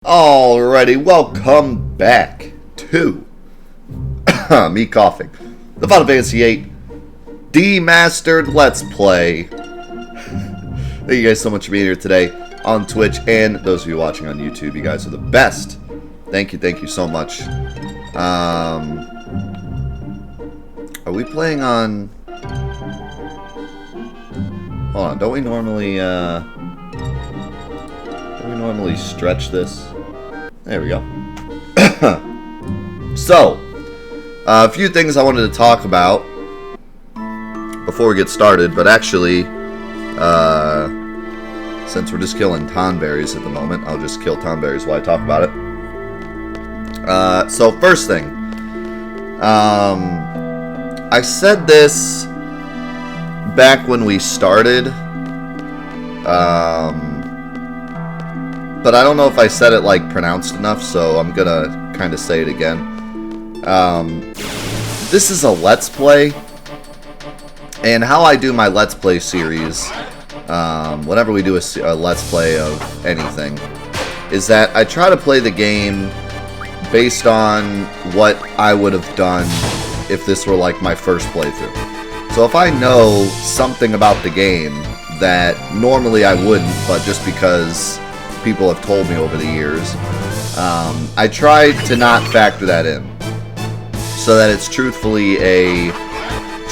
Alrighty, welcome back to me coughing. The Final Fantasy VIII Remastered Let's Play. Thank you guys so much for being here today on Twitch, and those of you watching on YouTube, you guys are the best. Thank you so much. Are we playing on... Hold on, don't we normally stretch this? There we go. So, a few things I wanted to talk about before we get started, but actually, since we're just killing tonberries at the moment, I'll just kill tonberries while I talk about it. So first thing, I said this back when we started, but I don't know if I said it like pronounced enough, so I'm gonna kind of say it again. This is a Let's Play, and how I do my Let's Play series, whenever we do a Let's Play of anything, is that I try to play the game based on what I would have done if this were like my first playthrough. So if I know something about the game that normally I wouldn't, but just because people have told me over the years, I try to not factor that in, so that it's truthfully a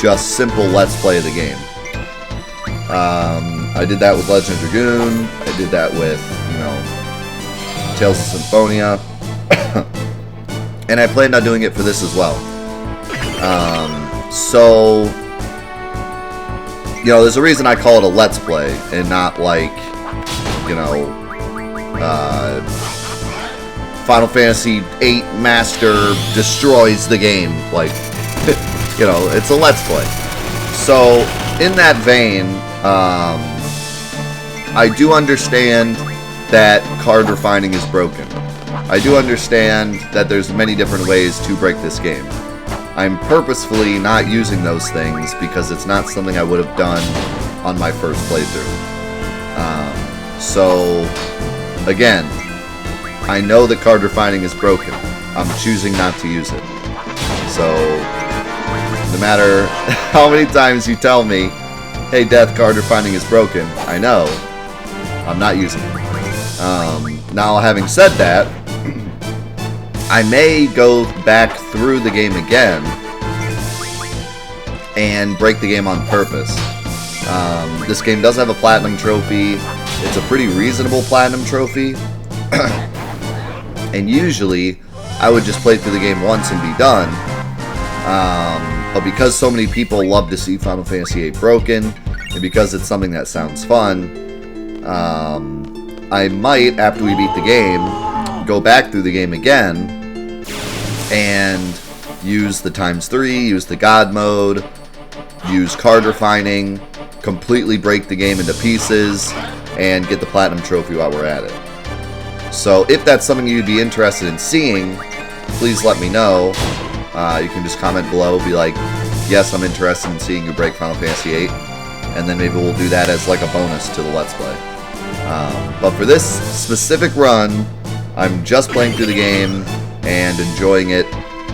just simple Let's Play of the game. I did that with Legend of Dragoon, I did that with, you know, Tales of Symphonia, and I planned on doing it for this as well. So, you know, there's a reason I call it a Let's Play, and not like, you know, Final Fantasy VIII Master destroys the game. Like, you know, it's a Let's Play. So, in that vein, I do understand that card refining is broken. I do understand that there's many different ways to break this game. I'm purposefully not using those things because it's not something I would have done on my first playthrough. So, again, I know that card refining is broken. I'm choosing not to use it. So, no matter how many times you tell me, hey, Death, card refining is broken, I know I'm not using it. Now, having said that, I may go back through the game again and break the game on purpose. This game does have a platinum trophy. It's a pretty reasonable platinum trophy. And usually, I would just play through the game once and be done. But because so many people love to see Final Fantasy VIII broken, and because it's something that sounds fun, I might, after we beat the game, go back through the game again and use the ×3, use the God mode, use card refining, completely break the game into pieces, and get the platinum trophy while we're at it. So if that's something you'd be interested in seeing, please let me know. You can just comment below, be like, yes, I'm interested in seeing you break Final Fantasy VIII, and then maybe we'll do that as like a bonus to the Let's Play. But for this specific run, I'm just playing through the game and enjoying it,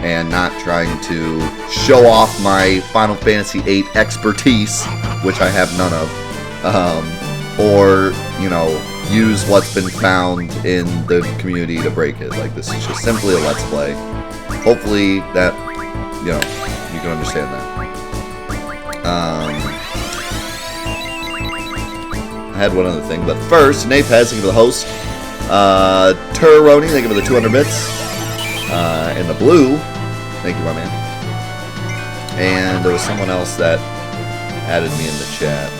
and not trying to show off my Final Fantasy VIII expertise, which I have none of, or, you know, use what's been found in the community to break it. Like, this is just simply a Let's Play. Hopefully that, you know, you can understand that. I had one other thing, but first, Napaz, thank you for the host. Turroni, thank you for the 200 bits. And the blue, thank you, my man. And there was someone else that added me in the chat.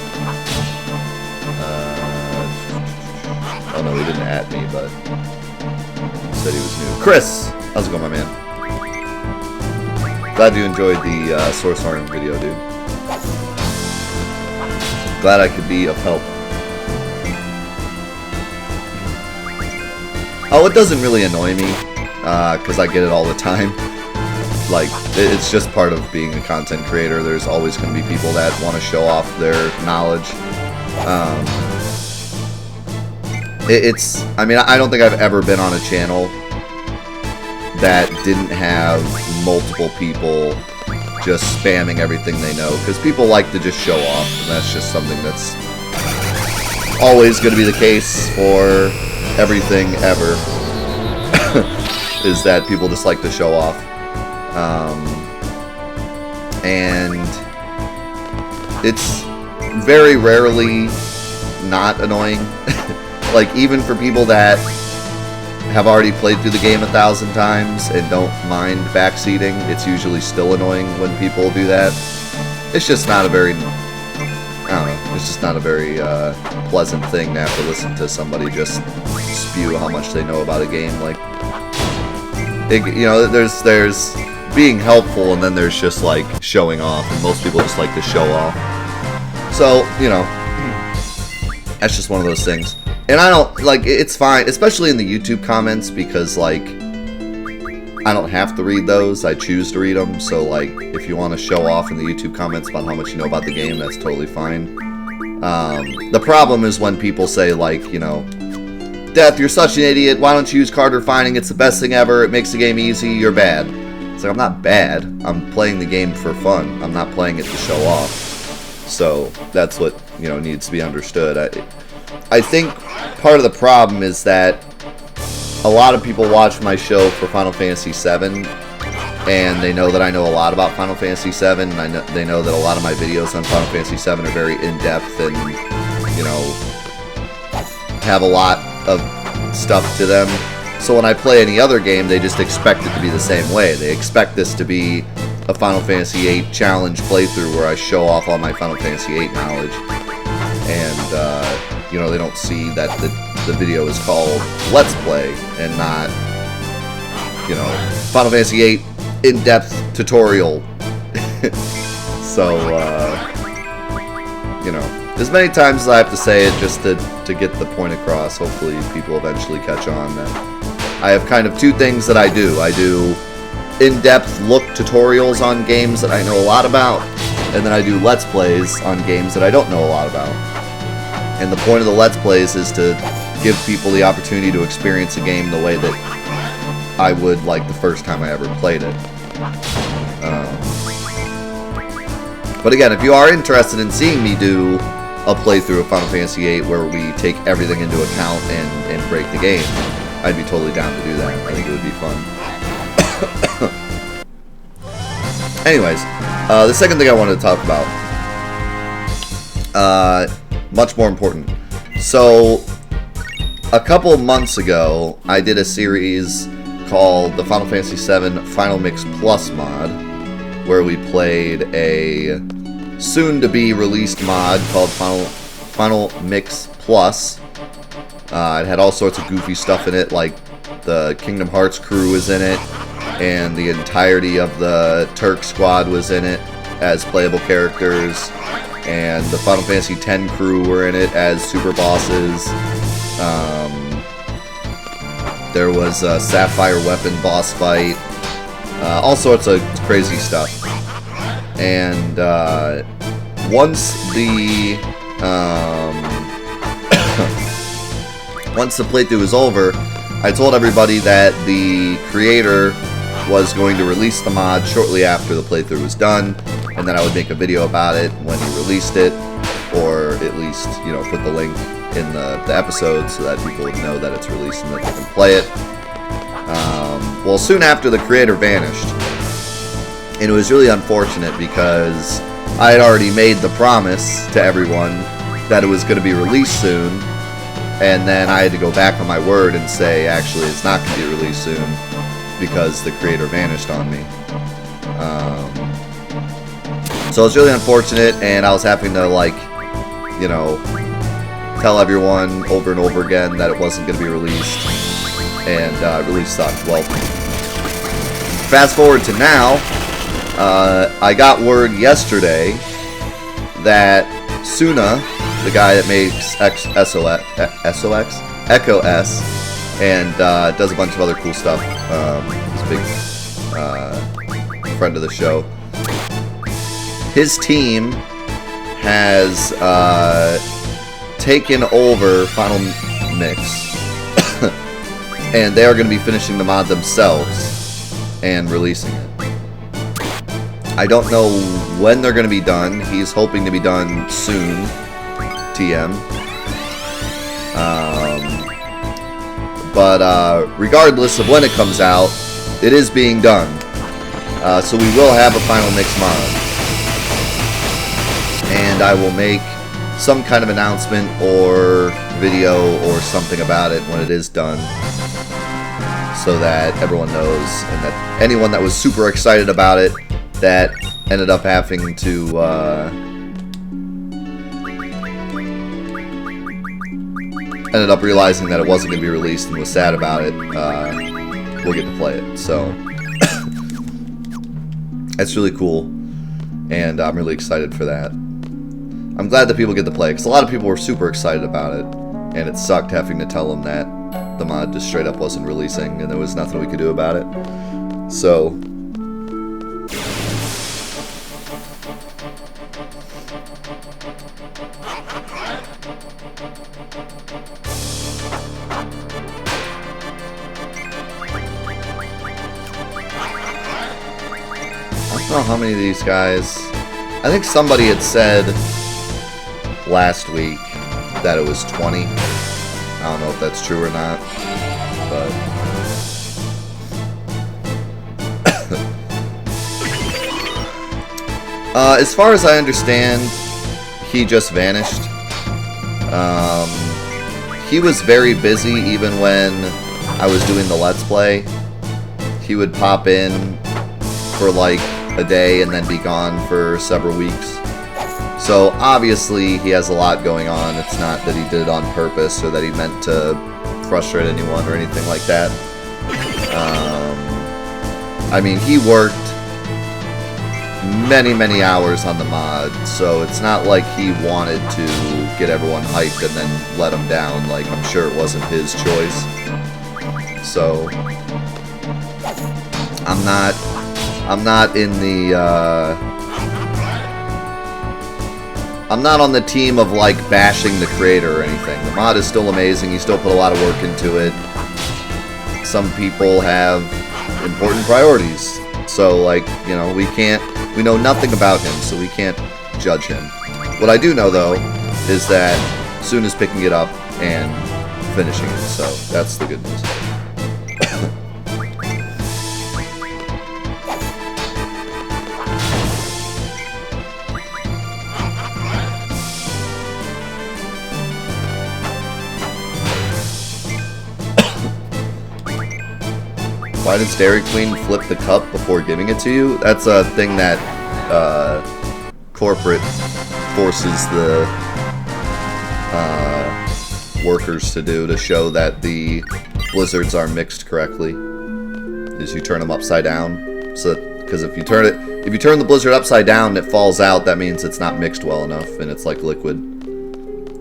Oh no, he didn't add me, but he said he was new. Chris, how's it going, my man? Glad you enjoyed the source farming video, dude. Glad I could be of help. Oh, it doesn't really annoy me, because I get it all the time. Like, it's just part of being a content creator. There's always going to be people that want to show off their knowledge. it's, I mean, I don't think I've ever been on a channel that didn't have multiple people just spamming everything they know, because people like to just show off, and that's just something that's always going to be the case for everything ever, is that people just like to show off. And it's very rarely not annoying. Like, even for people that have already played through the game 1,000 times and don't mind backseating, it's usually still annoying when people do that. It's just not a very, I don't know, it's just not a very pleasant thing to have to listen to somebody just spew how much they know about a game. Like, you know, there's being helpful, and then there's just like showing off, and most people just like to show off. So, you know, that's just one of those things. And I don't, like, it's fine, especially in the YouTube comments, because, like, I don't have to read those, I choose to read them, so, like, if you want to show off in the YouTube comments about how much you know about the game, that's totally fine. The problem is when people say, like, you know, Death, you're such an idiot, why don't you use card refining, it's the best thing ever, it makes the game easy, you're bad. It's like, I'm not bad, I'm playing the game for fun, I'm not playing it to show off. So, that's what, you know, needs to be understood. I think part of the problem is that a lot of people watch my show for Final Fantasy VII, and they know that I know a lot about Final Fantasy VII, and they know that a lot of my videos on Final Fantasy VII are very in-depth and, you know, have a lot of stuff to them. So when I play any other game, they just expect it to be the same way. They expect this to be a Final Fantasy VIII challenge playthrough where I show off all my Final Fantasy VIII knowledge. And, you know, they don't see that the video is called Let's Play and not, you know, Final Fantasy VIII in-depth tutorial. So, you know, as many times as I have to say it just to get the point across, hopefully people eventually catch on that I have kind of two things that I do. I do in-depth look tutorials on games that I know a lot about, and then I do Let's Plays on games that I don't know a lot about. And the point of the Let's Plays is to give people the opportunity to experience a game the way that I would like the first time I ever played it. But again, if you are interested in seeing me do a playthrough of Final Fantasy VIII where we take everything into account and break the game, I'd be totally down to do that. I think it would be fun. Anyways, the second thing I wanted to talk about, much more important. So, a couple months ago, I did a series called the Final Fantasy VII Final Mix Plus mod, where we played a soon-to-be released mod called Final Mix Plus. It had all sorts of goofy stuff in it, like the Kingdom Hearts crew is in it, and the entirety of the Turk squad was in it as playable characters, and the Final Fantasy X crew were in it as super bosses. There was a Sapphire Weapon boss fight, all sorts of crazy stuff. And once the once the playthrough was over, I told everybody that the creator was going to release the mod shortly after the playthrough was done, and then I would make a video about it when he released it, or at least, you know, put the link in the episode so that people would know that it's released and that they can play it. Well, soon after, the creator vanished, and it was really unfortunate because I had already made the promise to everyone that it was going to be released soon, and then I had to go back on my word and say, actually, it's not going to be released soon because the creator vanished on me. So it's really unfortunate, and I was having to, like, you know, tell everyone over and over again that it wasn't going to be released, and it really sucked. Well, fast forward to now, I got word yesterday that Suna, the guy that makes Echo S, and does a bunch of other cool stuff, he's a big friend of the show, his team has taken over Final mix. And they are going to be finishing the mod themselves and releasing it. I don't know when they're going to be done. He's hoping to be done soon. TM. But regardless of when it comes out, it is being done. So we will have a final mix mod. And I will make some kind of announcement or video or something about it when it is done, so that everyone knows, and that anyone that was super excited about it that ended up having to ended up realizing that it wasn't going to be released and was sad about it, we'll get to play it. So that's really cool, and I'm really excited for that. I'm glad that people get to play it, because a lot of people were super excited about it, and it sucked having to tell them that the mod just straight up wasn't releasing and there was nothing we could do about it. So I don't know how many of these guys. I think somebody had said last week that it was 20. I don't know if that's true or not, but as far as I understand, he just vanished. He was very busy even when I was doing the Let's Play. He would pop in for like a day and then be gone for several weeks. So obviously he has a lot going on. It's not that he did it on purpose or that he meant to frustrate anyone or anything like that. I mean, he worked many hours on the mod, so it's not like he wanted to get everyone hyped and then let them down. Like, I'm sure it wasn't his choice. So I'm not in the I'm not on the team of like bashing the creator or anything. The mod is still amazing. He still put a lot of work into it. Some people have important priorities. So like, you know, we know nothing about him, so we can't judge him. What I do know though is that Soon is picking it up and finishing it. So that's the good news. Why does Dairy Queen flip the cup before giving it to you? That's a thing that corporate forces the workers to do to show that the blizzards are mixed correctly. Is you turn them upside down. So, because if you turn the blizzard upside down and it falls out, that means it's not mixed well enough and it's like liquid.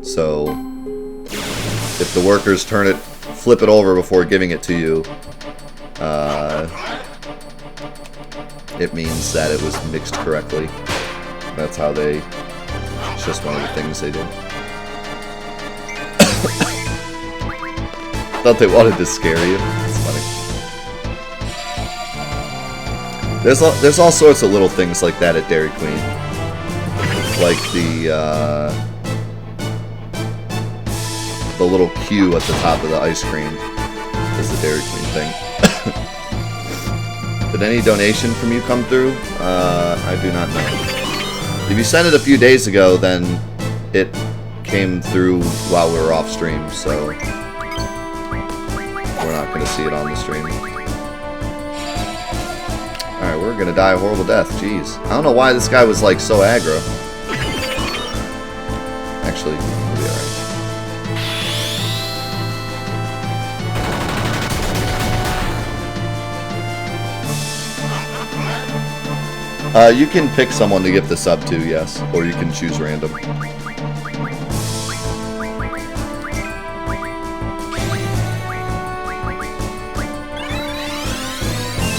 So, if the workers flip it over before giving it to you, it means that it was mixed correctly. That's how it's just one of the things they do. Thought they wanted to scare you. It's funny. There's all sorts of little things like that at Dairy Queen. Like the little Q at the top of the ice cream is the Dairy Queen thing. Did any donation from you come through? I do not know. If you sent it a few days ago, then it came through while we were off stream, so we're not going to see it on the stream. Alright, we're going to die a horrible death. Jeez. I don't know why this guy was like so aggro. Actually, we'll be alright. You can pick someone to give the sub to, yes, or you can choose random.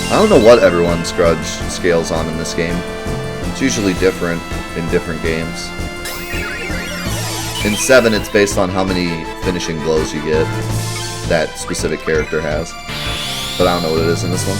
I don't know what everyone's grudge scales on in this game. It's usually different in different games. In 7, it's based on how many finishing blows you get that specific character has. But I don't know what it is in this one.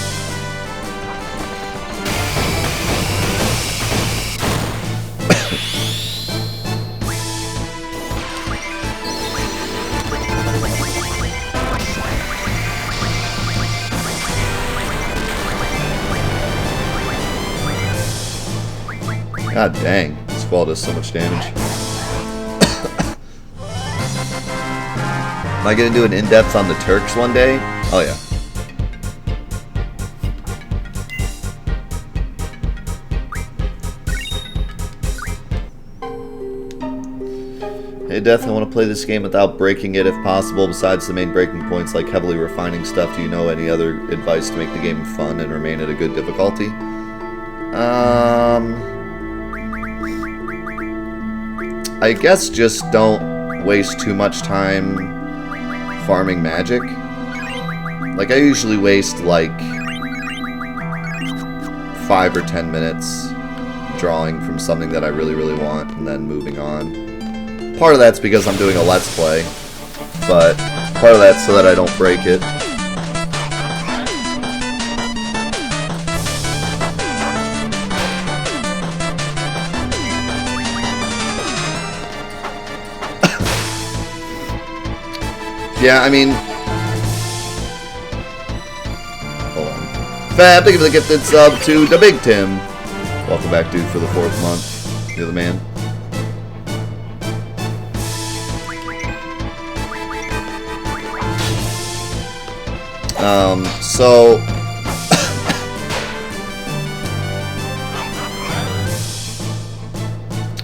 God dang, this squall does so much damage. Am I gonna do an in-depth on the Turks one day? Oh yeah. Hey Death, I want to play this game without breaking it if possible. Besides the main breaking points like heavily refining stuff, do you know any other advice to make the game fun and remain at a good difficulty? I guess just don't waste too much time farming magic. Like, I usually waste, like, 5 or 10 minutes drawing from something that I really, really want and then moving on. Part of that's because I'm doing a Let's Play, but part of that's so that I don't break it. Yeah, I mean... Hold on. Fab, thank you for the gifted sub to the Big Tim. Welcome back, dude, for the 4th month. You're the man. So...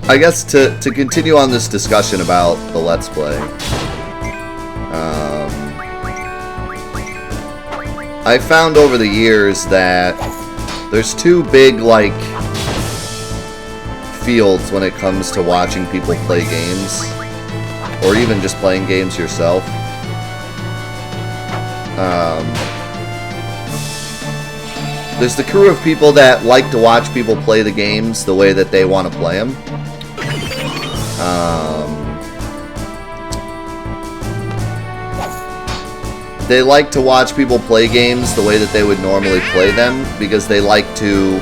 I guess to continue on this discussion about the Let's Play... I found over the years that there's two big, like, fields when it comes to watching people play games, or even just playing games yourself. There's the crew of people that like to watch people play the games the way that they want to play them. They like to watch people play games the way that they would normally play them because they like to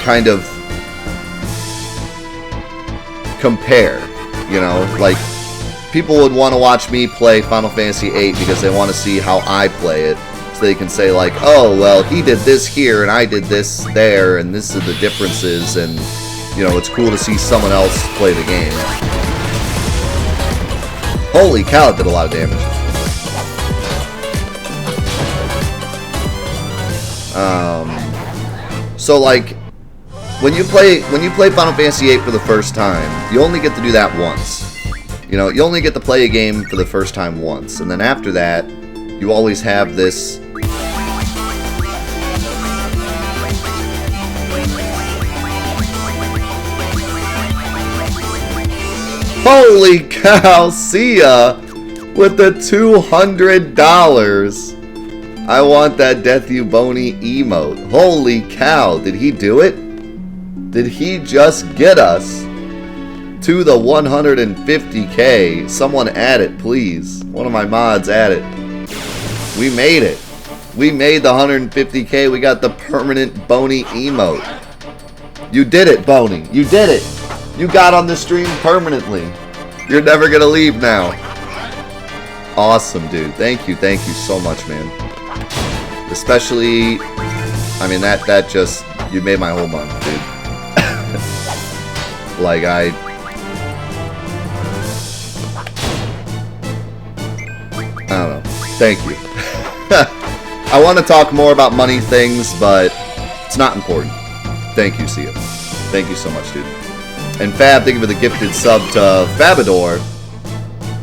kind of compare, you know? Like, people would want to watch me play Final Fantasy VIII because they want to see how I play it. So they can say, like, oh, well, he did this here and I did this there and this is the differences, and, you know, it's cool to see someone else play the game. Holy cow, it did a lot of damage. So like, when you play Final Fantasy VIII for the first time, you only get to do that once. You know, you only get to play a game for the first time once, and then after that, you always have this. Holy cow, see ya with the $200. I want that Death You Boney emote. Holy cow, did he do it? Did he just get us to the 150K? Someone add it, please. One of my mods add it. We made it. We made the 150K. We got the permanent Boney emote. You did it, Boney. You did it. You got on the stream permanently. You're never gonna leave now. Awesome, dude. Thank you so much, man. Especially, I mean, that just, you made my whole month, dude. Like, I don't know. Thank you. I want to talk more about money things, but it's not important. Thank you, Sia. Thank you so much, dude. And Fab, thank you for the gifted sub to Fabador.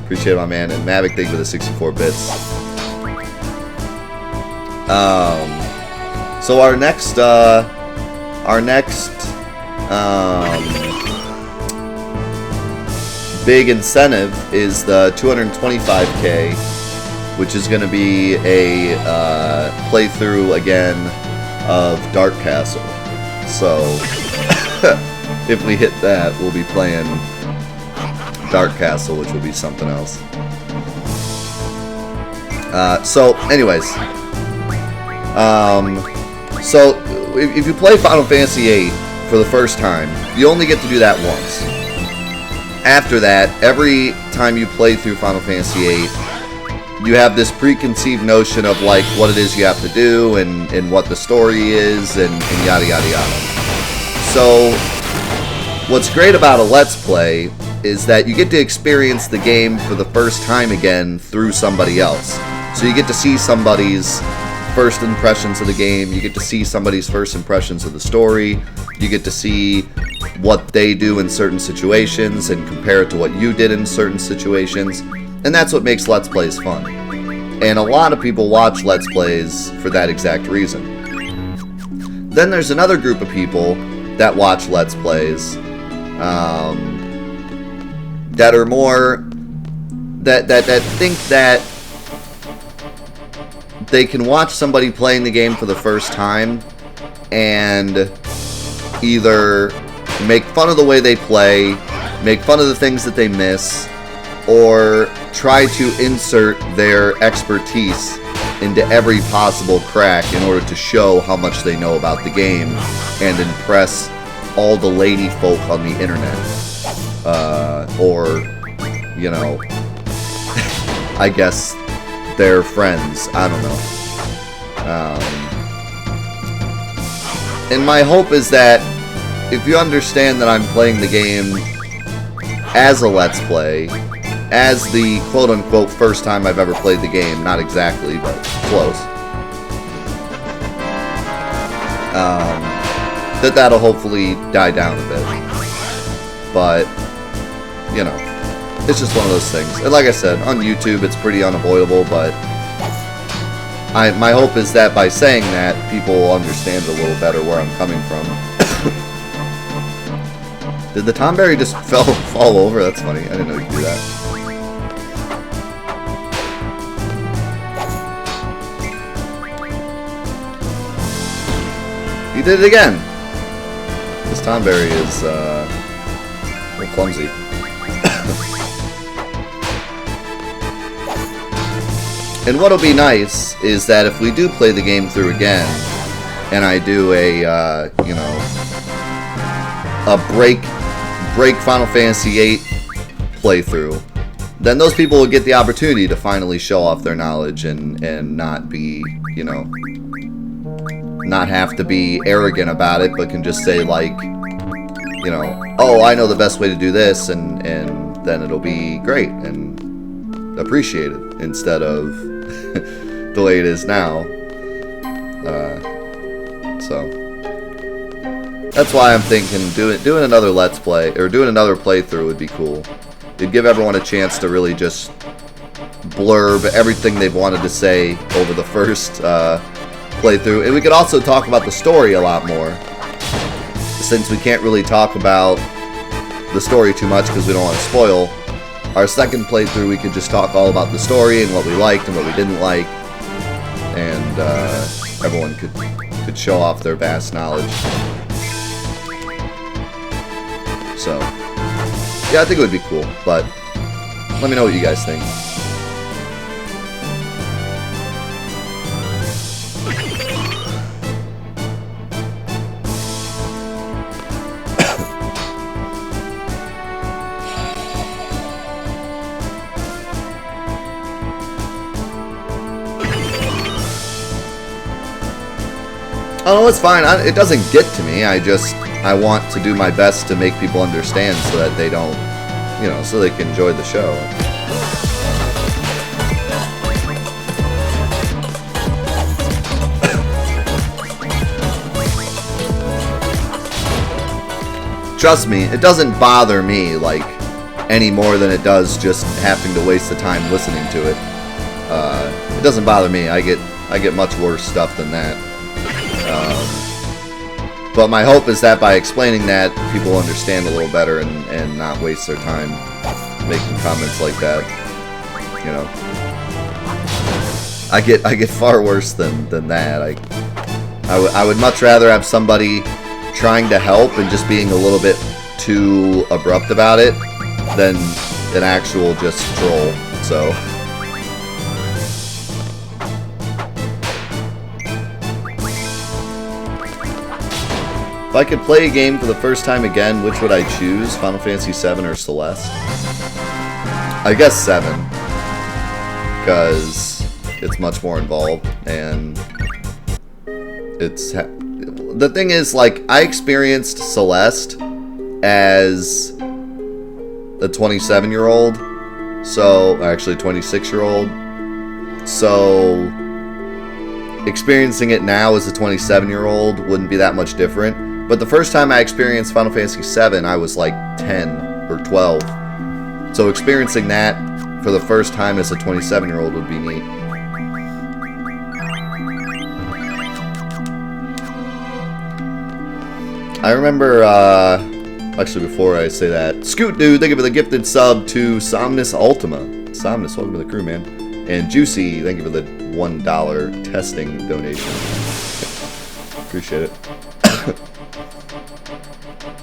Appreciate it, my man. And Mavic, thank you for the 64 bits. So our next big incentive is the 225K, which is going to be a playthrough again of Dark Castle. So if we hit that, we'll be playing Dark Castle, which will be something else. So, anyways. So, if you play Final Fantasy VIII for the first time, you only get to do that once. After that, every time you play through Final Fantasy VIII, you have this preconceived notion of like what it is you have to do and what the story is and yada yada yada. So what's great about a Let's Play is that you get to experience the game for the first time again through somebody else. So you get to see somebody's first impressions of the game, you get to see somebody's first impressions of the story, you get to see what they do in certain situations and compare it to what you did in certain situations. And that's what makes Let's Plays fun. And a lot of people watch Let's Plays for that exact reason. Then there's another group of people that watch Let's Plays that are more... that think that they can watch somebody playing the game for the first time and either make fun of the way they play, make fun of the things that they miss, or try to insert their expertise into every possible crack in order to show how much they know about the game and impress all the lady folk on the internet. Or, you know, I guess their friends. I don't know. And my hope is that if you understand that I'm playing the game as a Let's Play, as the quote-unquote first time I've ever played the game, not exactly, but close, that'll hopefully die down a bit. But, you know, it's just one of those things. And like I said, on YouTube it's pretty unavoidable, but my hope is that by saying that, people will understand a little better where I'm coming from. Did the Tomberry just fall over? That's funny. I didn't know you could do that. He did it again! This Tomberry is, a little clumsy. And what'll be nice is that if we do play the game through again, and I do a, you know, a break Final Fantasy VIII playthrough, then those people will get the opportunity to finally show off their knowledge and not be, you know, not have to be arrogant about it, but can just say, like, you know, oh, I know the best way to do this, and then it'll be great and appreciated instead of the way it is now. So that's why I'm thinking doing another Let's Play, or doing another playthrough would be cool. It'd give everyone a chance to really just blurb everything they've wanted to say over the first playthrough. And we could also talk about the story a lot more, since we can't really talk about the story too much because we don't want to spoil. Our second playthrough, we could just talk all about the story and what we liked and what we didn't like, and everyone could show off their vast knowledge. So, yeah, I think it would be cool, but let me know what you guys think. Oh, no, it's fine. It doesn't get to me. I want to do my best to make people understand so that they don't, you know, so they can enjoy the show. Trust me, it doesn't bother me, like, any more than it does just having to waste the time listening to it. It doesn't bother me. I get much worse stuff than that. But my hope is that by explaining that, people understand a little better and not waste their time making comments like that. You know, I get far worse than that. I would much rather have somebody trying to help and just being a little bit too abrupt about it than an actual just troll. So if I could play a game for the first time again, which would I choose? Final Fantasy VII or Celeste? I guess 7, because it's much more involved, and it's... The thing is, like, I experienced Celeste as a 27-year-old, so... Actually, 26-year-old. So... experiencing it now as a 27-year-old wouldn't be that much different. But the first time I experienced Final Fantasy VII, I was like 10 or 12. So experiencing that for the first time as a 27-year-old would be neat. I remember, actually before I say that, Scoot Dude, thank you for the gifted sub to Somnus Ultima. Somnus, welcome to the crew, man. And Juicy, thank you for the $1 testing donation. Appreciate it.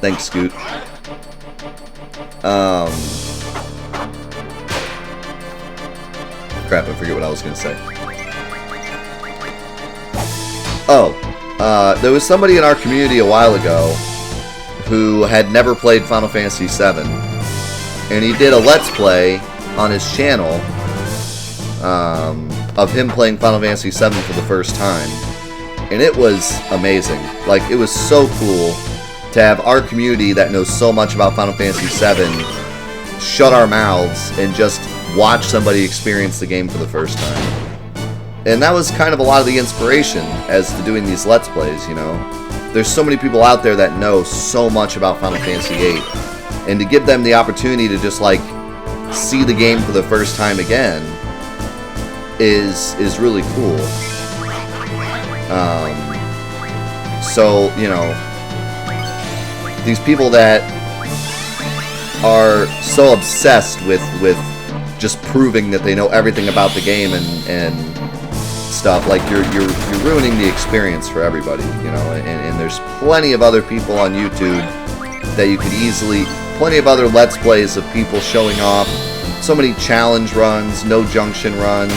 Thanks, Scoot. Crap, I forget what I was going to say. Oh, there was somebody in our community a while ago who had never played Final Fantasy VII, and he did a Let's Play on his channel of him playing Final Fantasy VII for the first time, and it was amazing. Like, it was so cool to have our community that knows so much about Final Fantasy VII shut our mouths and just watch somebody experience the game for the first time. And that was kind of a lot of the inspiration as to doing these Let's Plays, you know. There's so many people out there that know so much about Final Fantasy VIII, and to give them the opportunity to just, like, see the game for the first time again is really cool. So, you know, these people that are so obsessed with just proving that they know everything about the game and stuff, like, you're ruining the experience for everybody, you know. And there's plenty of other people on YouTube that you could easily, plenty of other Let's Plays of people showing off so many challenge runs, no junction runs,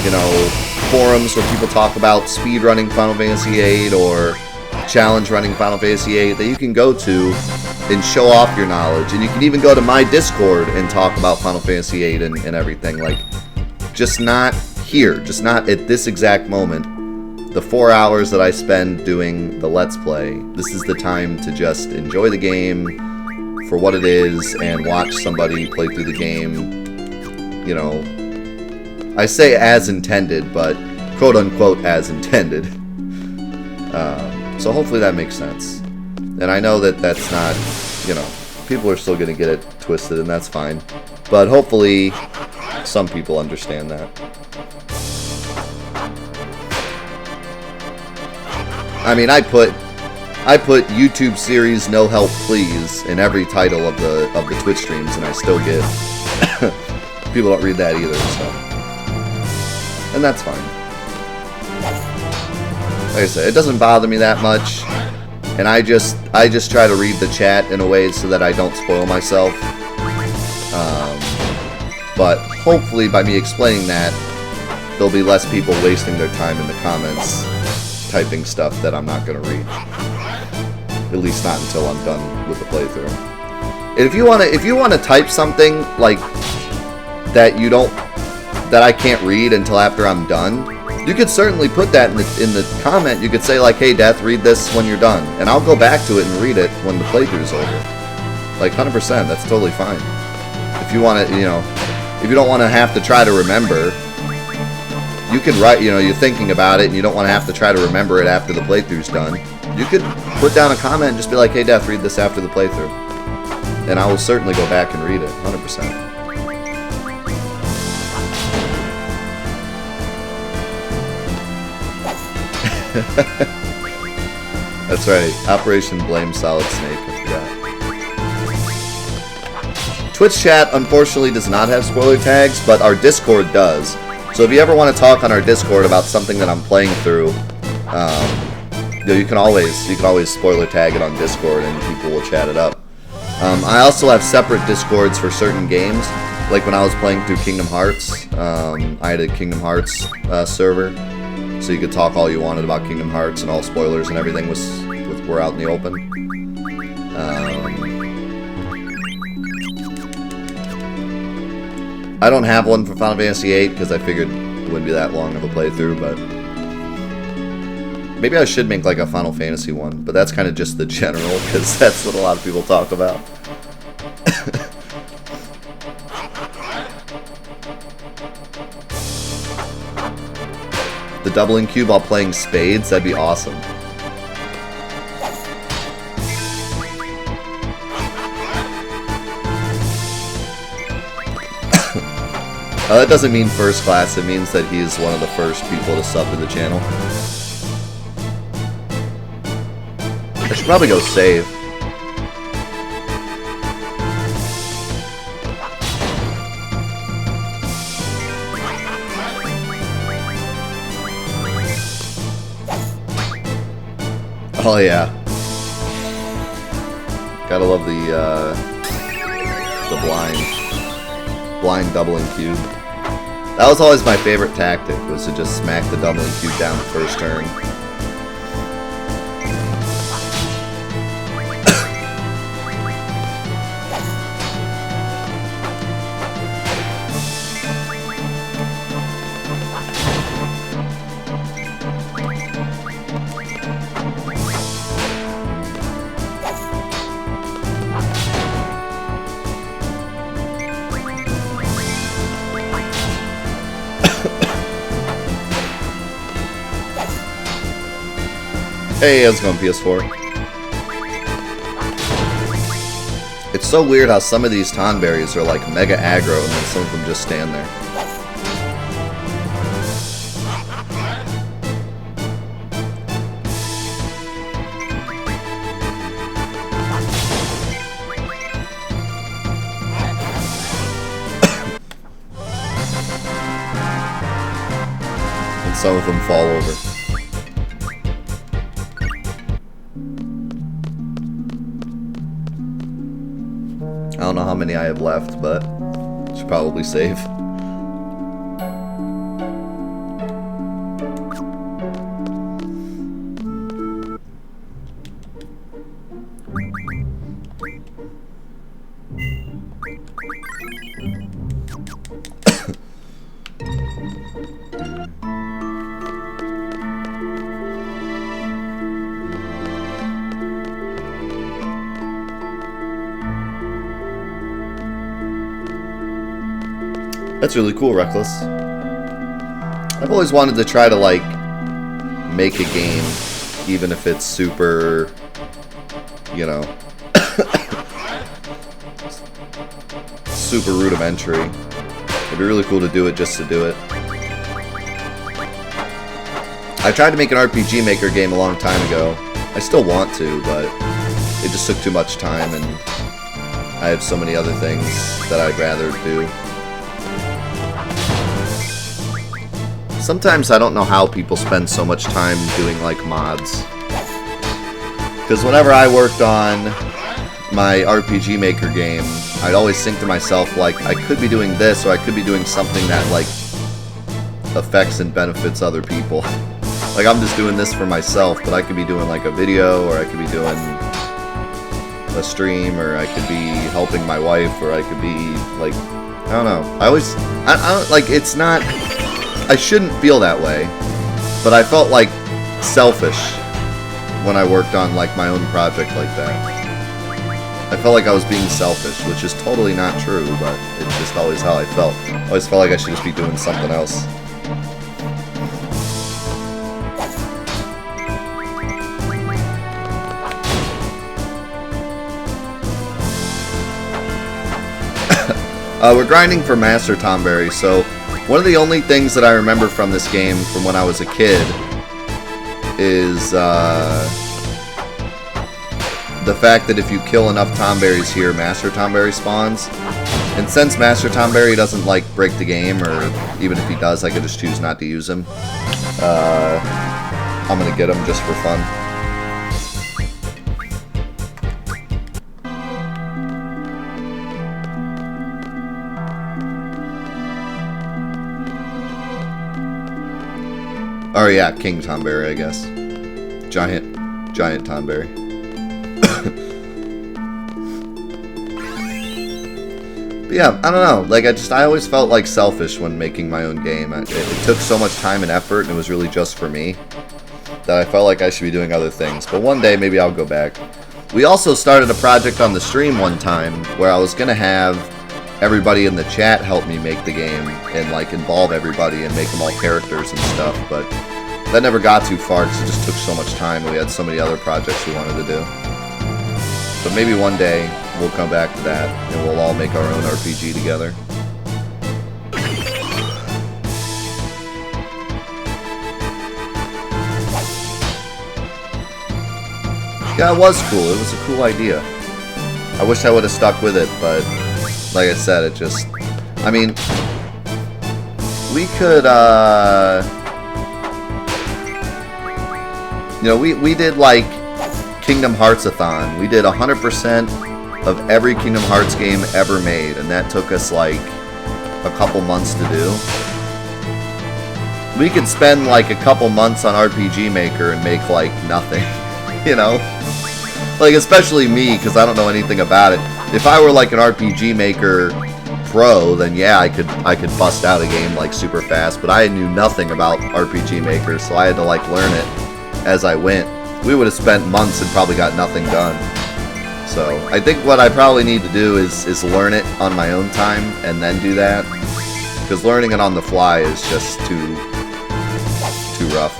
you know, forums where people talk about speedrunning Final Fantasy VIII or challenge running Final Fantasy VIII that you can go to and show off your knowledge. And you can even go to my Discord and talk about Final Fantasy VIII and everything. Like, just not here, just not at this exact moment. The 4 hours that I spend doing the Let's Play, this is the time to just enjoy the game for what it is and watch somebody play through the game, you know. I say as intended, but quote-unquote as intended. So hopefully that makes sense. And I know that that's not, you know, people are still going to get it twisted, and that's fine. But hopefully some people understand that. I mean, I put YouTube series No Help Please in every title of the Twitch streams, and I still get people don't read that either, so. And that's fine. Like I said, it doesn't bother me that much, and I just try to read the chat in a way so that I don't spoil myself. But hopefully by me explaining that, there'll be less people wasting their time in the comments typing stuff that I'm not going to read. At least not until I'm done with the playthrough. And if you want to type something like that that I can't read until after I'm done, you could certainly put that in the comment. You could say, like, hey, Death, read this when you're done, and I'll go back to it and read it when the playthrough's over. Like, 100%, that's totally fine. If you want to, you know, if you don't want to have to try to remember, you can write, you know, you're thinking about it and you don't want to have to try to remember it after the playthrough's done. You could put down a comment and just be like, hey, Death, read this after the playthrough. And I will certainly go back and read it, 100%. That's right, Operation Blame Solid Snake, I forgot. Twitch chat, unfortunately, does not have spoiler tags, but our Discord does. So if you ever want to talk on our Discord about something that I'm playing through, you know, you can always spoiler tag it on Discord and people will chat it up. I also have separate Discords for certain games. Like when I was playing through Kingdom Hearts, I had a Kingdom Hearts server, so you could talk all you wanted about Kingdom Hearts, and all spoilers and everything were out in the open. I don't have one for Final Fantasy VIII because I figured it wouldn't be that long of a playthrough, but maybe I should make like a Final Fantasy one, but that's kind of just the general, because that's what a lot of people talk about. The doubling cube while playing spades, that'd be awesome. That doesn't mean first class, it means that he's one of the first people to sub to the channel. I should probably go save. Oh yeah. Gotta love the blind doubling cube. That was always my favorite tactic, was to just smack the doubling cube down the first turn. Hey, how's it going, PS4? It's so weird how some of these Tonberries are like mega aggro and then some of them just stand there. And some of them fall over. I don't know how many I have left, but I should probably save. That's really cool, Reckless. I've always wanted to try to, like, make a game, even if it's super, you know, super rudimentary. It'd be really cool to do it just to do it. I tried to make an RPG Maker game a long time ago. I still want to, but it just took too much time, and I have so many other things that I'd rather do. Sometimes I don't know how people spend so much time doing, like, mods. Because whenever I worked on my RPG Maker game, I'd always think to myself, like, I could be doing this, or I could be doing something that, like, affects and benefits other people. Like, I'm just doing this for myself, but I could be doing, like, a video, or I could be doing a stream, or I could be helping my wife, or I could be, like, I don't know. I don't, like, it's not... I shouldn't feel that way, but I felt like selfish when I worked on like my own project like that. I felt like I was being selfish, which is totally not true, but it's just always how I felt. I always felt like I should just be doing something else. We're grinding for Master Tonberry, so one of the only things that I remember from this game from when I was a kid is the fact that if you kill enough Tonberries here, Master Tonberry spawns. And since Master Tonberry doesn't like break the game, or even if he does, I could just choose not to use him. I'm gonna get him just for fun. Oh yeah, King Tonberry, I guess. Giant Tonberry. But yeah, I don't know. Like, I always felt like selfish when making my own game. It took so much time and effort, and it was really just for me that I felt like I should be doing other things. But one day, maybe I'll go back. We also started a project on the stream one time where I was gonna have everybody in the chat help me make the game and like involve everybody and make them all characters and stuff, but that never got too far because it just took so much time and we had so many other projects we wanted to do. But maybe one day we'll come back to that and we'll all make our own RPG together. Yeah, it was cool. It was a cool idea. I wish I would have stuck with it, but like I said, it just... I mean, we could, you know, we did, like, Kingdom Hearts-a-thon. We did 100% of every Kingdom Hearts game ever made, and that took us, like, a couple months to do. We could spend, like, a couple months on RPG Maker and make, like, nothing, you know? Like, especially me, because I don't know anything about it. If I were like an RPG Maker pro, then yeah, I could bust out a game like super fast, but I knew nothing about RPG Maker, so I had to like learn it as I went. We would have spent months and probably got nothing done. So I think what I probably need to do is learn it on my own time and then do that, because learning it on the fly is just too rough.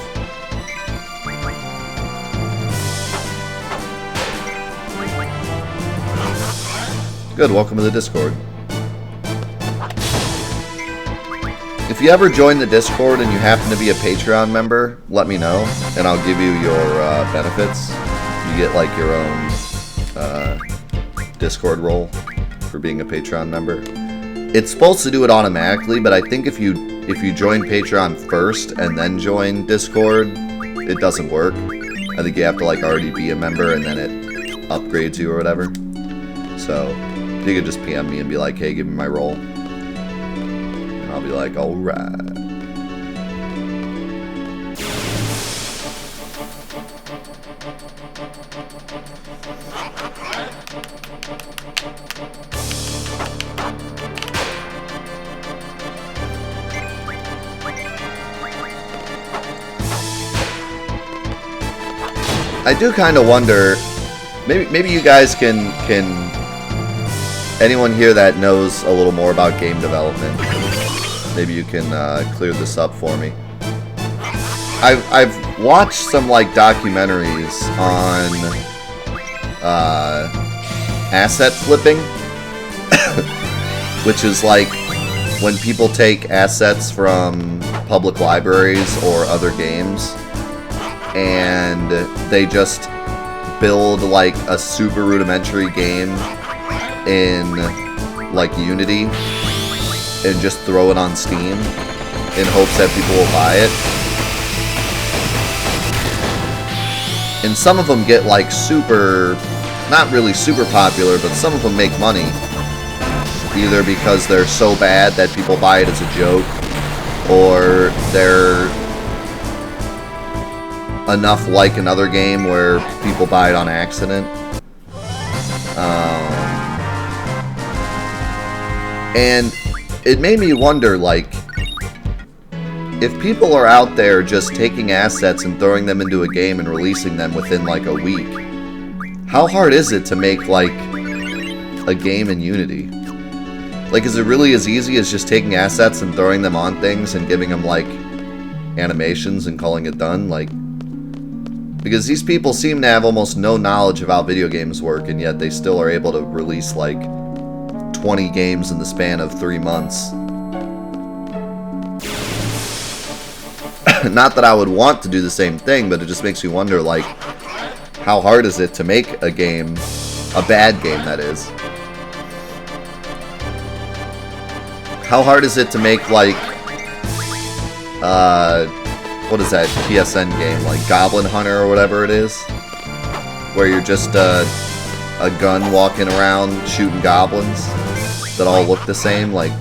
Good, welcome to the Discord. If you ever join the Discord and you happen to be a Patreon member, let me know, and I'll give you your benefits. You get like your own Discord role for being a Patreon member. It's supposed to do it automatically, but I think if you join Patreon first and then join Discord, it doesn't work. I think you have to like already be a member and then it upgrades you or whatever. So you could just PM me and be like, hey, give me my role. And I'll be like, alright. I do kind of wonder, maybe you guys can anyone here that knows a little more about game development, maybe you can clear this up for me. I've watched some like documentaries on asset flipping, which is like when people take assets from public libraries or other games and they just build like a super rudimentary game in like Unity and just throw it on Steam in hopes that people will buy it. And some of them get like super, not really super popular, but some of them make money. Either because they're so bad that people buy it as a joke, or they're enough like another game where people buy it on accident. And it made me wonder, like, if people are out there just taking assets and throwing them into a game and releasing them within, like, a week, how hard is it to make, like, a game in Unity? Like, is it really as easy as just taking assets and throwing them on things and giving them, like, animations and calling it done? Like, because these people seem to have almost no knowledge of how video games work, and yet they still are able to release, like, 20 games in the span of 3 months. Not that I would want to do the same thing, but it just makes me wonder, like, how hard is it to make a game, a bad game, that is. How hard is it to make, like, what is that PSN game, like Goblin Hunter or whatever it is? Where you're just a gun walking around shooting goblins that all look the same, like...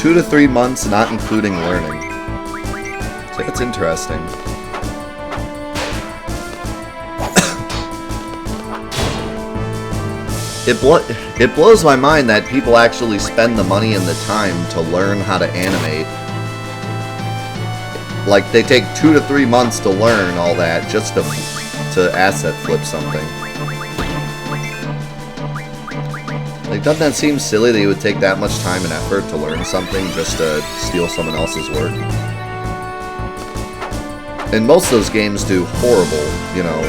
2 to 3 months, not including learning. That's interesting. It blows my mind that people actually spend the money and the time to learn how to animate. Like, they take 2 to 3 months to learn all that just to asset flip something. Like, doesn't that seem silly that you would take that much time and effort to learn something just to steal someone else's work? And most of those games do horrible, you know.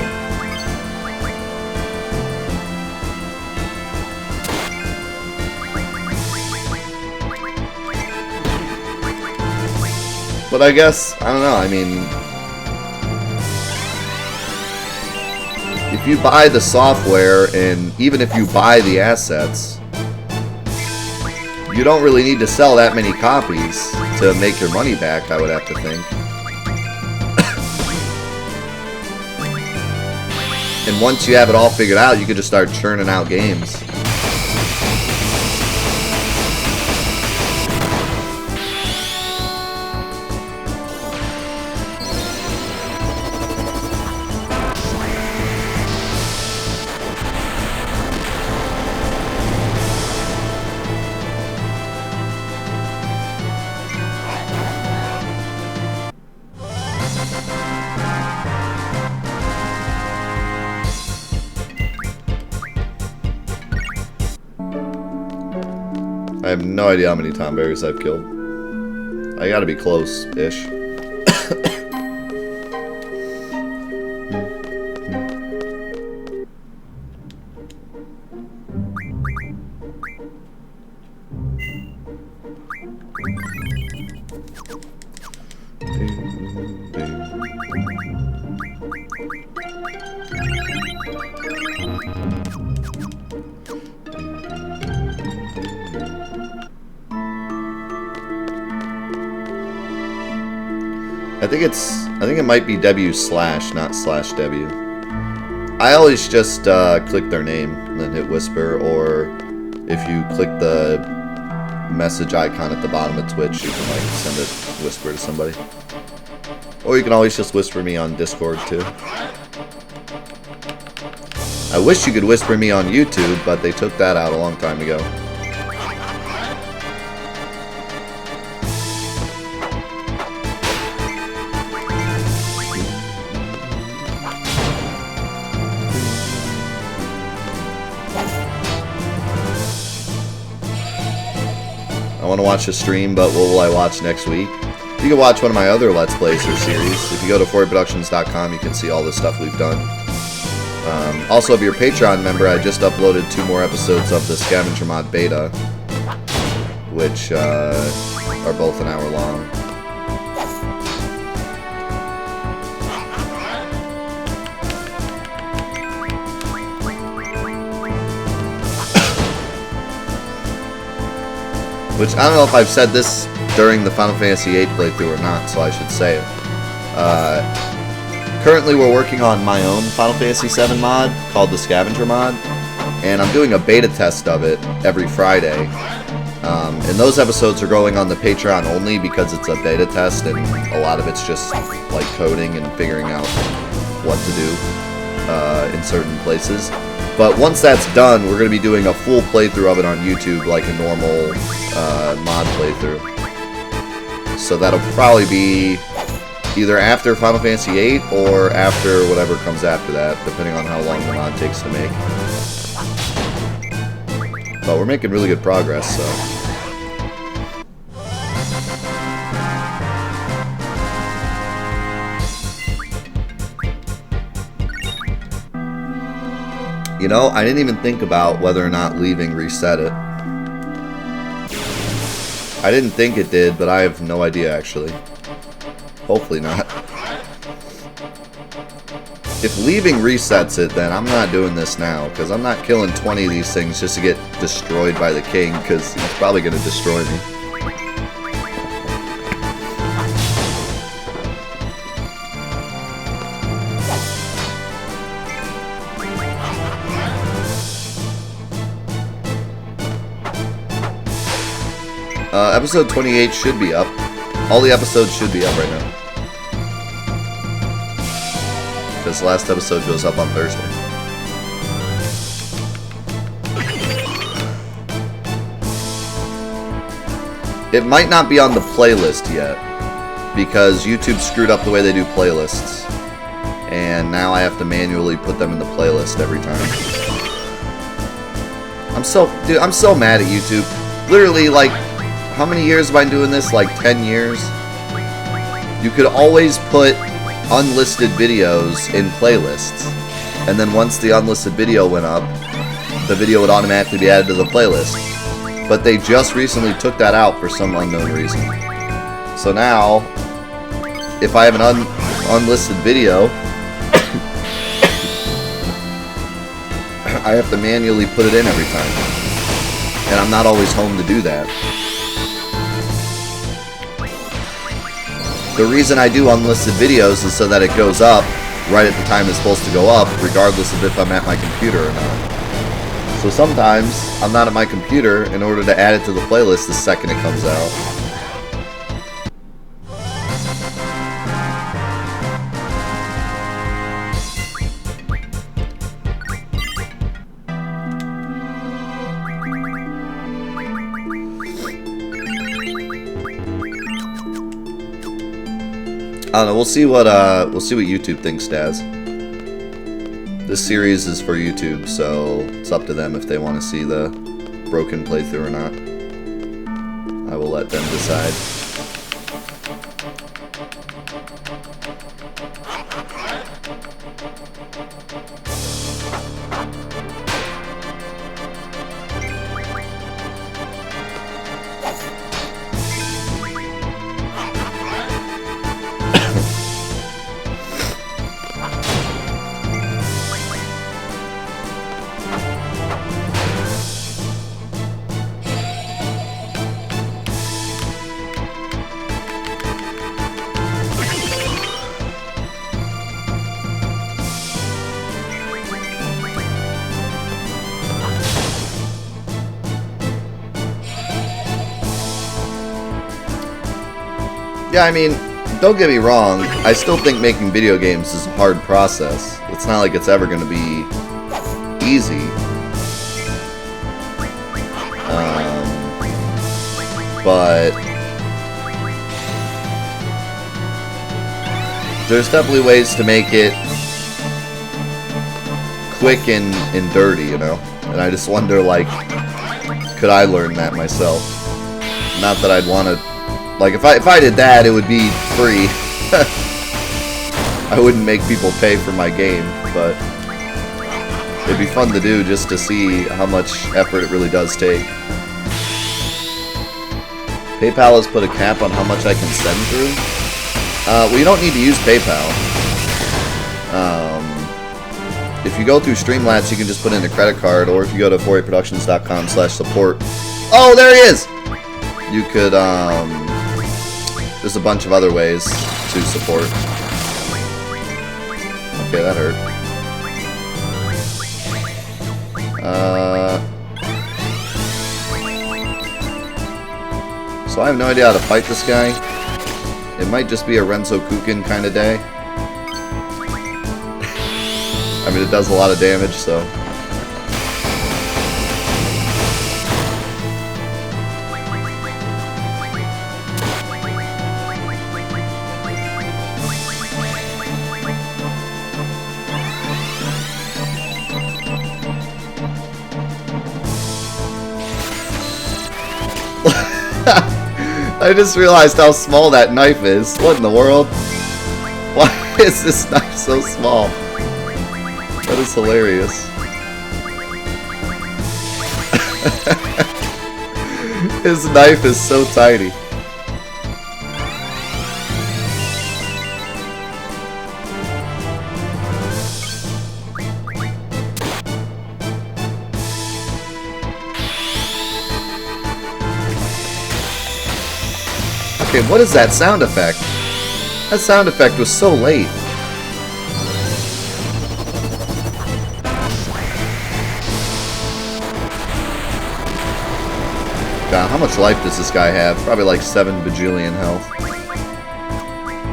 But I guess, I don't know, I mean, if you buy the software and even if you buy the assets, you don't really need to sell that many copies to make your money back, I would have to think. And once you have it all figured out, you could just start churning out games. I have no idea how many tomberries I've killed. I gotta be close-ish. I think it might be W/, not /W. I always just click their name and then hit whisper, or if you click the message icon at the bottom of Twitch, you can like send a whisper to somebody. Or you can always just whisper me on Discord too. I wish you could whisper me on YouTube, but they took that out a long time ago. I want to watch a stream, but what will I watch next week? You can watch one of my other Let's Plays or series. If you go to FortyProductions.com, you can see all the stuff we've done. Also, if you're a Patreon member, I just uploaded 2 more episodes of the Scavenger Mod Beta, which are both an hour long. Which, I don't know if I've said this during the Final Fantasy VIII playthrough or not, so I should say it. Currently we're working on my own Final Fantasy VII mod, called the Scavenger Mod, and I'm doing a beta test of it every Friday. And those episodes are going on the Patreon only because it's a beta test, and a lot of it's just like coding and figuring out what to do in certain places. But once that's done, we're going to be doing a full playthrough of it on YouTube, like a normal mod playthrough. So that'll probably be either after Final Fantasy VIII or after whatever comes after that, depending on how long the mod takes to make. But we're making really good progress, so... You know, I didn't even think about whether or not leaving reset it. I didn't think it did, but I have no idea, actually. Hopefully not. If leaving resets it, then I'm not doing this now, because I'm not killing 20 of these things just to get destroyed by the king, because he's probably going to destroy me. Episode 28 should be up. All the episodes should be up right now. Because the last episode goes up on Thursday. It might not be on the playlist yet, because YouTube screwed up the way they do playlists. And now I have to manually put them in the playlist every time. I'm so mad at YouTube. Literally, like, how many years have I been doing this? Like 10 years? You could always put unlisted videos in playlists. And then once the unlisted video went up, the video would automatically be added to the playlist. But they just recently took that out for some unknown reason. So now, if I have an unlisted video, I have to manually put it in every time. And I'm not always home to do that. The reason I do unlisted videos is so that it goes up right at the time it's supposed to go up, regardless of if I'm at my computer or not. So sometimes I'm not at my computer in order to add it to the playlist the second it comes out. I don't know. We'll see what YouTube thinks, Daz. This series is for YouTube, so it's up to them if they want to see the broken playthrough or not. I will let them decide. Yeah, I mean, don't get me wrong, I still think making video games is a hard process. It's not like it's ever going to be easy. But there's definitely ways to make it quick and dirty, you know? And I just wonder, like, could I learn that myself? Not that I'd want to... Like, if I did that, it would be free. I wouldn't make people pay for my game, but it'd be fun to do just to see how much effort it really does take. PayPal has put a cap on how much I can send through. Well, you don't need to use PayPal. If you go through Streamlabs, you can just put in a credit card, or if you go to 48productions.com/support. Oh, there he is! You could, there's a bunch of other ways to support. Okay, that hurt. So I have no idea how to fight this guy. It might just be a Renzo Kukin kind of day. I mean, it does a lot of damage, so... I just realized how small that knife is. What in the world? Why is this knife so small? That is hilarious. His knife is so tiny. Okay, what is that sound effect? That sound effect was so late. God, How much life does this guy have? Probably like 7 bajillion health.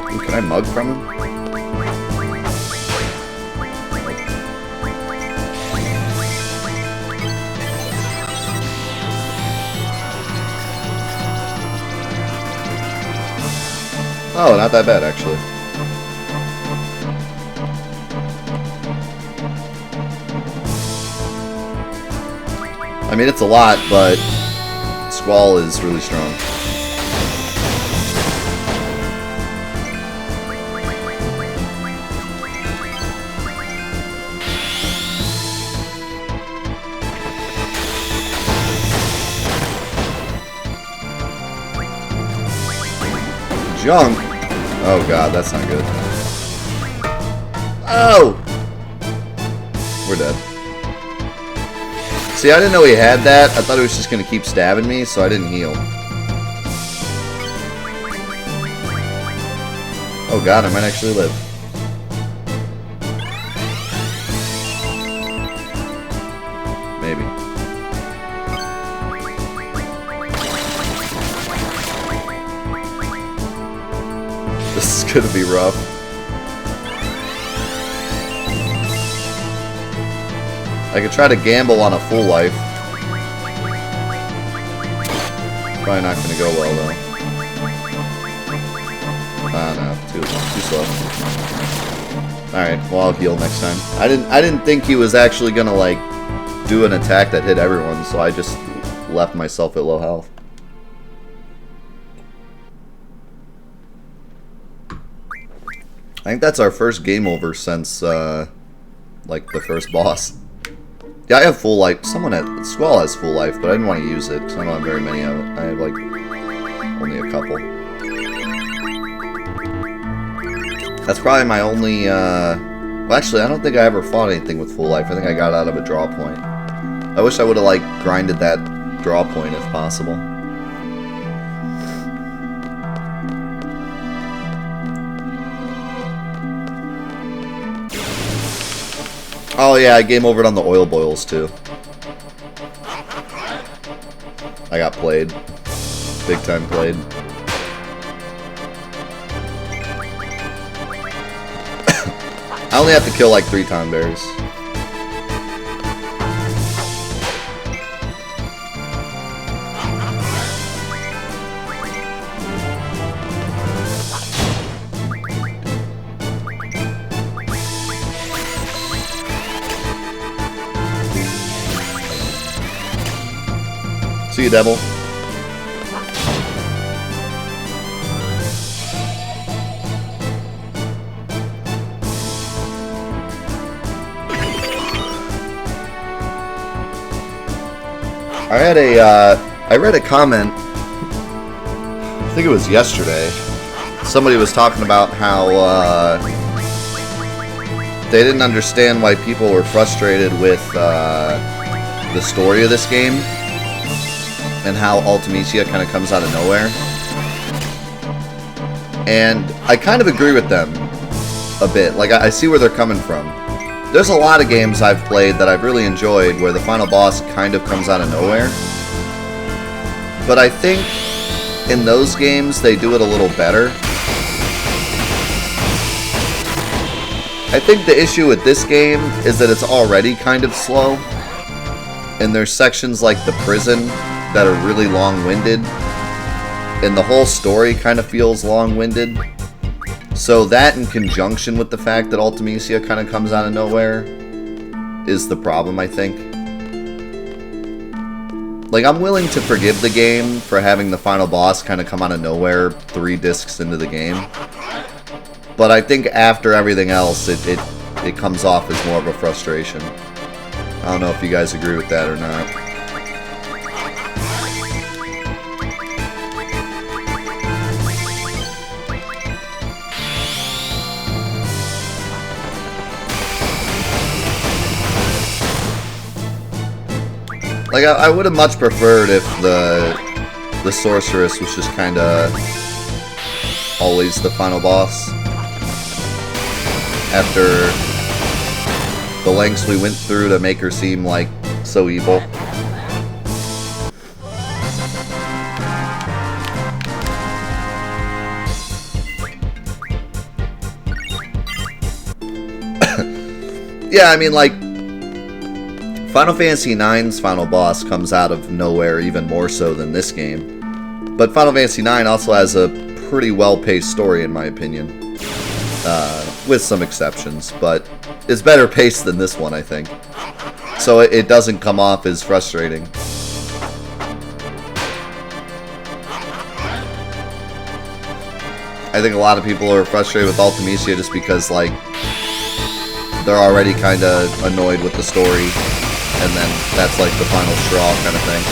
Ooh, can I mug from him? Oh, not that bad, actually. I mean, it's a lot, but Squall is really strong. Junk? Oh god, that's not good. Oh! We're dead. See, I didn't know he had that. I thought he was just going to keep stabbing me, so I didn't heal. Oh god, I might actually live. Maybe. This is going to be rough. I could try to gamble on a full life. Probably not going to go well, though. Ah, no. Too slow. Alright, well, I'll heal next time. I didn't think he was actually going to, like, do an attack that hit everyone, so I just left myself at low health. I think that's our first game over since, like, the first boss. Yeah, I have full life. Someone at Squall has full life, but I didn't want to use it because I don't have very many of it. I have like only a couple. That's probably my only. Well, actually, I don't think I ever fought anything with full life. I think I got out of a draw point. I wish I would have like grinded that draw point if possible. Oh yeah, I game overed on the oil boils too. I got played. Big time played. I only have to kill like 3 time bears. See you, devil. I read a comment, I think it was yesterday. Somebody was talking about how they didn't understand why people were frustrated with the story of this game and how Ultimecia kind of comes out of nowhere. And I kind of agree with them a bit. Like, I see where they're coming from. There's a lot of games I've played that I've really enjoyed where the final boss kind of comes out of nowhere. But I think in those games they do it a little better. I think the issue with this game is that it's already kind of slow. And there's sections like the prison that are really long-winded. And the whole story kind of feels long-winded. So that, in conjunction with the fact that Ultimecia kind of comes out of nowhere, is the problem, I think. Like, I'm willing to forgive the game for having the final boss kind of come out of nowhere 3 discs into the game. But I think after everything else, it comes off as more of a frustration. I don't know if you guys agree with that or not. Like, I would have much preferred if the sorceress was just kind of always the final boss. After the lengths we went through to make her seem, like, so evil. Yeah, I mean, like, Final Fantasy IX's final boss comes out of nowhere even more so than this game. But Final Fantasy IX also has a pretty well-paced story, in my opinion. With some exceptions, but it's better paced than this one, I think. So it doesn't come off as frustrating. I think a lot of people are frustrated with Ultimecia just because, like, they're already kind of annoyed with the story, and then that's like the final straw kind of thing.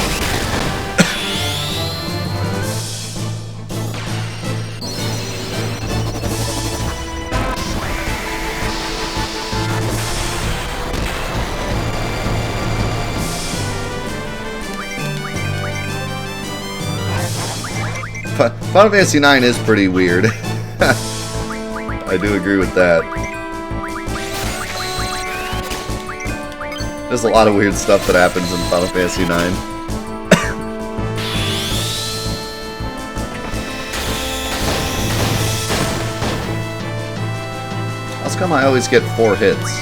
Final Fantasy IX is pretty weird. I do agree with that. There's a lot of weird stuff that happens in Final Fantasy IX. How come I always get 4 hits?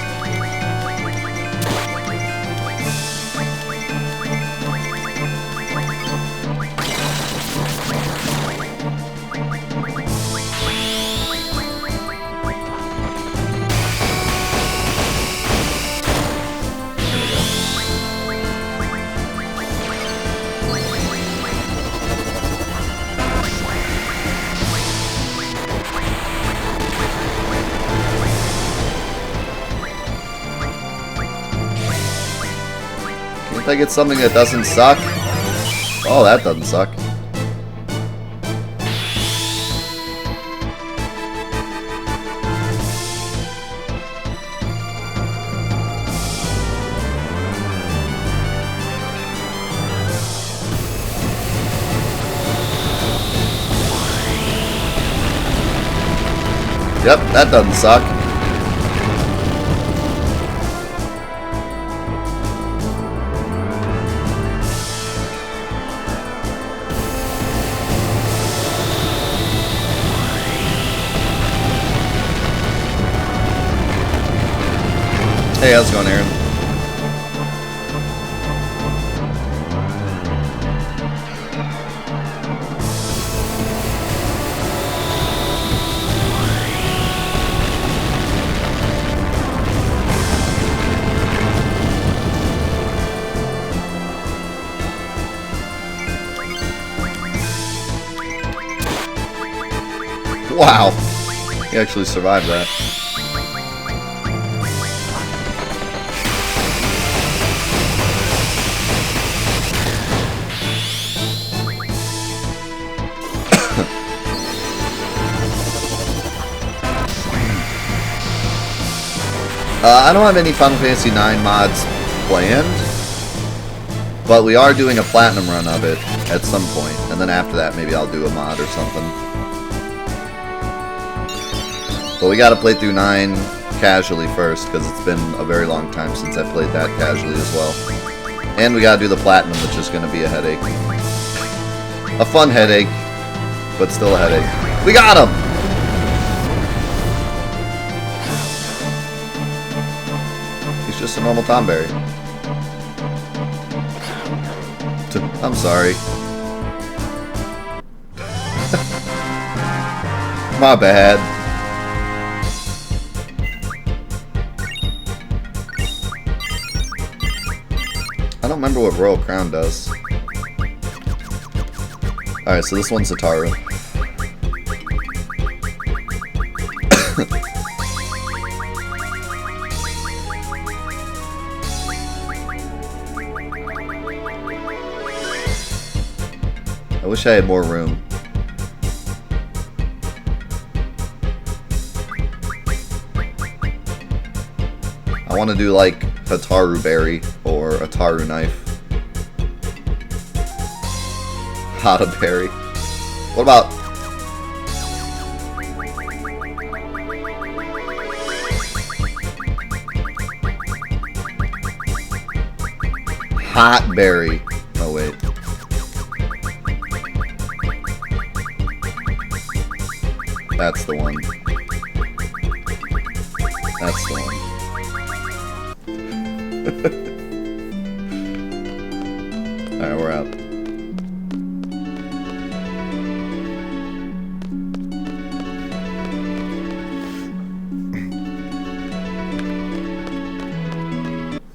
Can't I get something that doesn't suck? Oh, that doesn't suck. Yep, that doesn't suck. Hey, how's it going, Aaron? Wow, he actually survived that. I don't have any Final Fantasy IX mods planned, but we are doing a platinum run of it at some point, and then after that maybe I'll do a mod or something. But we gotta play through 9 casually first, because it's been a very long time since I played that casually as well. And we gotta do the platinum, which is gonna be a headache. A fun headache, but still a headache. We got him! He's just a normal Tomberry. I'm sorry. My bad. I don't remember what Royal Crown does. Alright, so this one's Ataru. I wish I had more room. I want to do like Ataru Berry or Ataru Knife. Hata Berry. What about Hot Berry? Oh wait. That's the one. That's the one. Alright, we're out.